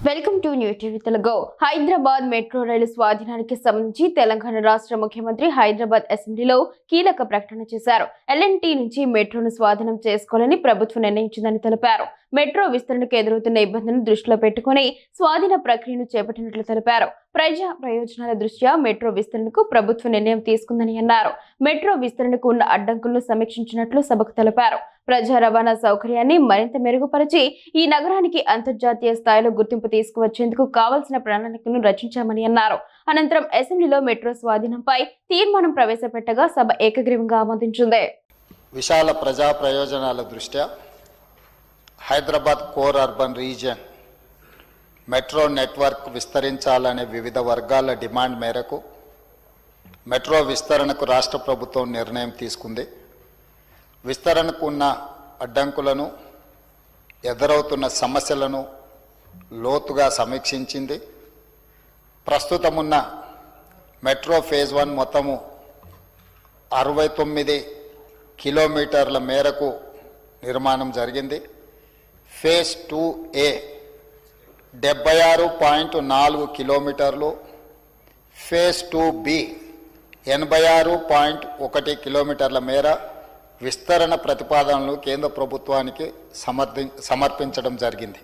Welcome to new TV Telugu. Hyderabad metro rail స్వాధీనానికి సంబంధించి తెలంగాణ రాష్ట్ర ముఖ్యమంత్రి హైదరాబాద్ అసెంబ్లీలో కీలక ప్రకటన చేశారు. ఎల్ఎన్టీ నుంచి మెట్రోను స్వాధీనం చేసుకోవాలని ప్రభుత్వం నిర్ణయించిందని తెలిపారు. మెట్రో విస్తరణకు ఎదురవుతున్న ఇబ్బందులను దృష్టిలో పెట్టుకుని స్వాధీన ప్రక్రియను చేపట్టినట్లు తెలిపారు. ప్రజా ప్రయోజనాల దృష్ట్యా మెట్రో విస్తరణకు ప్రభుత్వం నిర్ణయం తీసుకుందని అన్నారు. మెట్రో విస్తరణకు ఉన్న అడ్డంకులను సమీక్షించినట్లు సభకు తెలిపారు. ప్రజా రవాణా సౌకర్యాన్ని మరింత మెరుగుపరిచి ఈ నగరానికి అంతర్జాతీయ స్థాయిలో గుర్తింపు తీసుకువచ్చేందుకు కావాల్సిన ప్రణాళికను రచించామని అన్నారు. అనంతరం అసెంబ్లీలో మెట్రో స్వాధీనంపై తీర్మానం ప్రవేశపెట్టగా సభ ఏకగ్రీవంగా ఆమోదించింది. విశాల ప్రజా ప్రయోజనాల దృష్ట్యా Hyderabad core urban region metro network విస్తరించాలనే వివిధ వర్గాల డిమాండ్ మేరకు మెట్రో విస్తరణకు రాష్ట్ర ప్రభుత్వం నిర్ణయం తీసుకుంది. విస్తరణకు ఉన్న అడ్డంకులను, ఎదురవుతున్న సమస్యలను లోతుగా సమీక్షించింది. ప్రస్తుతం ఉన్న మెట్రో ఫేజ్ 1 మొత్తము 69 కిలోమీటర్ల మేరకు నిర్మాణం జరిగింది. ఫేజ్ 2A 76.4 కిలోమీటర్లు, ఫేజ్ 2B 86.1 కిలోమీటర్ల మేర విస్తరణ ప్రతిపాదనలు కేంద్ర ప్రభుత్వానికి సమర్పించడం జరిగింది.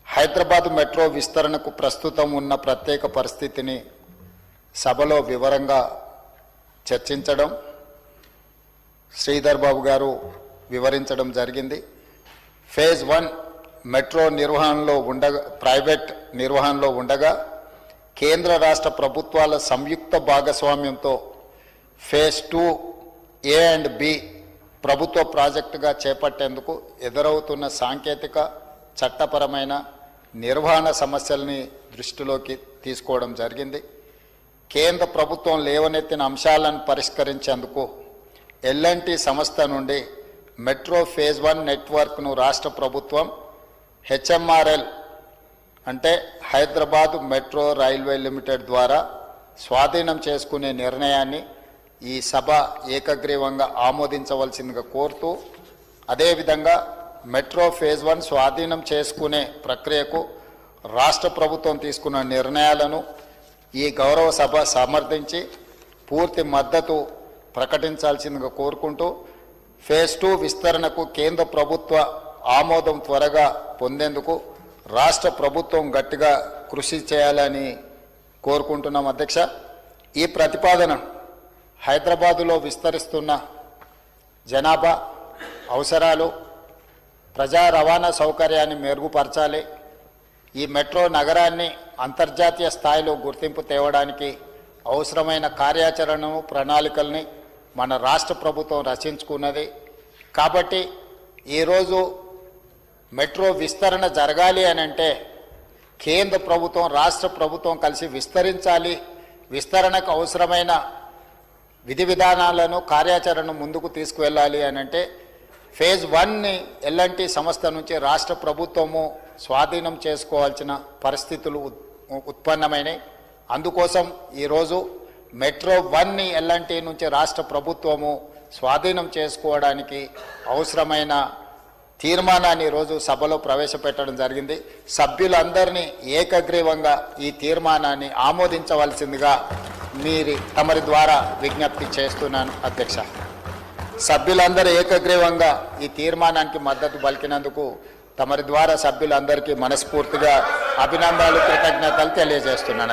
హైదరాబాద్ మెట్రో విస్తరణకు ప్రస్తుతం ఉన్న ప్రత్యేక పరిస్థితిని సభలో వివరంగా చర్చించడం శ్రీధర్ బాబు గారు వివరించడం జరిగింది. ఫేజ్ 1 మెట్రో నిర్వహణలో ప్రైవేట్ నిర్వహణలో ఉండగా కేంద్ర రాష్ట్ర ప్రభుత్వాల సంయుక్త భాగస్వామ్యంతో ఫేజ్ 2A అండ్ B ప్రభుత్వ ప్రాజెక్టుగా చేపట్టేందుకు ఎదురవుతున్న సాంకేతిక, చట్టపరమైన, నిర్వహణ సమస్యల్ని దృష్టిలోకి తీసుకోవడం జరిగింది. కేంద్ర ప్రభుత్వం లేవనెత్తిన అంశాలను పరిష్కరించేందుకు ఎల్ఎన్టీ సంస్థ నుండి మెట్రో ఫేజ్ 1 నెట్వర్క్ను రాష్ట్ర ప్రభుత్వం హెచ్ఎంఆర్ఎల్ అంటే హైదరాబాద్ మెట్రో రైల్వే లిమిటెడ్ ద్వారా స్వాధీనం చేసుకునే నిర్ణయాన్ని ఈ సభ ఏకగ్రీవంగా ఆమోదించవలసిందిగా కోరుతూ, అదేవిధంగా మెట్రో ఫేజ్ 1 స్వాధీనం చేసుకునే ప్రక్రియకు రాష్ట్ర ప్రభుత్వం తీసుకున్న నిర్ణయాలను ఈ గౌరవ సభ సమర్థించి పూర్తి మద్దతు ప్రకటించాల్సిందిగా కోరుకుంటూ, ఫేజ్ 2 విస్తరణకు కేంద్ర ప్రభుత్వ ఆమోదం త్వరగా పొందేందుకు రాష్ట్ర ప్రభుత్వం గట్టిగా కృషి చేయాలని కోరుకుంటున్నాం. అధ్యక్ష, ఈ ప్రతిపాదన హైదరాబాదులో విస్తరిస్తున్న జనాభా అవసరాలు, ప్రజా రవాణా సౌకర్యాన్ని మెరుగుపరచాలి. ఈ మెట్రో నగరాన్ని అంతర్జాతీయ స్థాయిలో గుర్తింపు తేవడానికి అవసరమైన కార్యాచరణను, ప్రణాళికల్ని మన రాష్ట్ర ప్రభుత్వం రచించుకున్నది. కాబట్టి ఈరోజు మెట్రో విస్తరణ జరగాలి అని అంటే కేంద్ర ప్రభుత్వం, రాష్ట్ర ప్రభుత్వం కలిసి విస్తరించాలి. విస్తరణకు అవసరమైన విధి విధానాలను, కార్యాచరణను ముందుకు తీసుకువెళ్ళాలి అని అంటే ఫేజ్ 1ని ఎల్ఎన్టీ సంస్థ నుంచి రాష్ట్ర ప్రభుత్వము స్వాధీనం చేసుకోవాల్సిన పరిస్థితులు ఉత్పన్నమైనవి. అందుకోసం ఈరోజు మెట్రో 1ని ఎల్ఎన్టీ నుంచి రాష్ట్ర ప్రభుత్వము స్వాధీనం చేసుకోవడానికి అవసరమైన తీర్మానాన్ని ఈరోజు సభలో ప్రవేశపెట్టడం జరిగింది. సభ్యులందరినీ ఏకగ్రీవంగా ఈ తీర్మానాన్ని ఆమోదించవలసిందిగా తమరి ద్వారా విజ్ఞప్తి చేస్తున్నాను. అధ్యక్ష, సభ్యులందరూ ఏకగ్రీవంగా ఈ తీర్మానానికి మద్దతు పలికినందుకు తమరి ద్వారా సభ్యులందరికీ మనస్ఫూర్తిగా అభినందనలు, కృతజ్ఞతలు తెలియజేస్తున్నాను.